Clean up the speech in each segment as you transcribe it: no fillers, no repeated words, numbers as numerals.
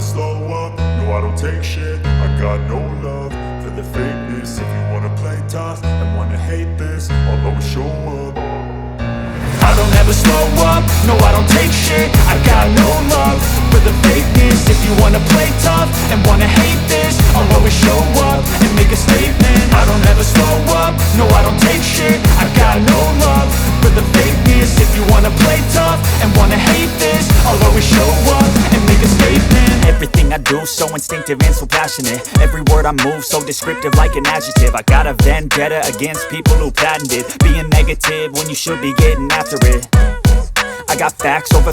slow up, no I don't take shit. I got no love for the fakeness. If you wanna play tough and wanna hate this, I'll always show up. I don't ever slow up, no I don't take shit. I got no love for the fakeness. If you wanna play tough and wanna hate this, I'll always show up and make a statement. I don't ever slow up, no I don't take shit. I got no love for the fakeness. If you wanna play tough and wanna hate this, I'll always show up and make a statement. Everything I do so instinctive and so passionate. Every word I move so descriptive like an adjective. I got a vendetta against people who patented being negative when you should be getting after it. I got facts over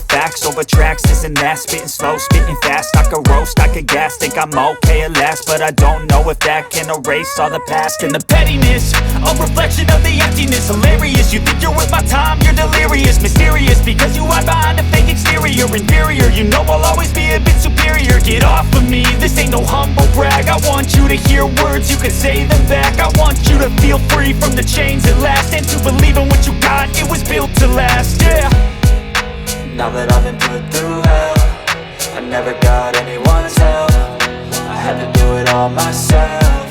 tracks, this and that. Spitting slow, spitting fast. I could roast, I could gas. Think I'm okay at last, but I don't know if that can erase all the past. And the pettiness, a reflection of the emptiness. Hilarious, you think you're worth my time, you're delirious. Mysterious, because you hide behind a fake exterior. Inferior, you know I'll always be a bit superior. Get off of me, this ain't no humble brag. I want you to hear words, you can say them back. I want you to feel free from the chains at last, and to believe in what you got, it was built to last, yeah. Now that I've been put through hell, I never got anyone's help. I had to do it all myself.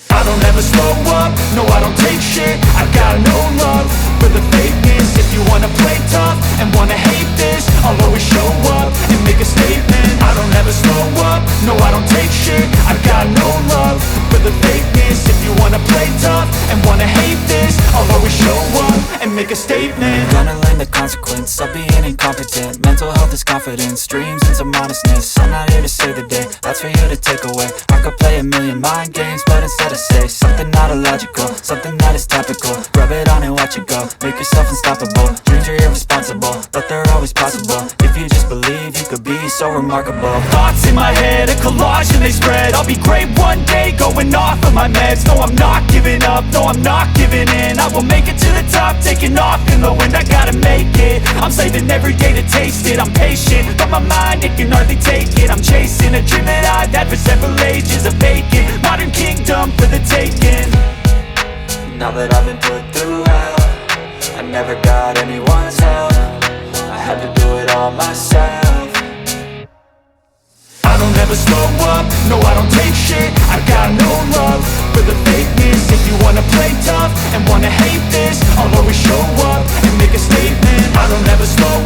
I don't ever slow up, no I don't take shit. I got no love for the fakeness. If you wanna play tough and wanna hate this, I'll always show up and make a statement. I don't ever slow up, no I don't take shit. I got no love for the fakeness. If you wanna play tough and wanna hate this, I'll always show up and make a statement. Gonna learn the consequence of being incompetent. Mental health is confidence, dreams and some modestness. I'm not here to save the day, that's for you to take away. I could play a million mind games, but instead I say something not illogical, something that is topical. Rub it on and watch it go, make yourself unstoppable. Dreams are irresponsible, but they're always possible. If you just believe, you could be so remarkable. Thoughts in my head, a collage and they spread. I'll be great one day, going off of my meds. No, I'm not giving up, no, I'm not giving in. I will make it to the top, taking off in the wind. I gotta make it, I'm saving every day to taste it. I'm patient, but my mind, it can hardly take it. I'm chasing a dream that I've had for several ages. A vacant, modern kingdom for the taking. Now that I've been put through hell, I never got anyone's help. I had to do it all myself. I don't ever slow up, no I don't take shit. I got no love for the fakeness. If you wanna play tough and wanna hate this, I'll always show up and make a statement. I don't ever slow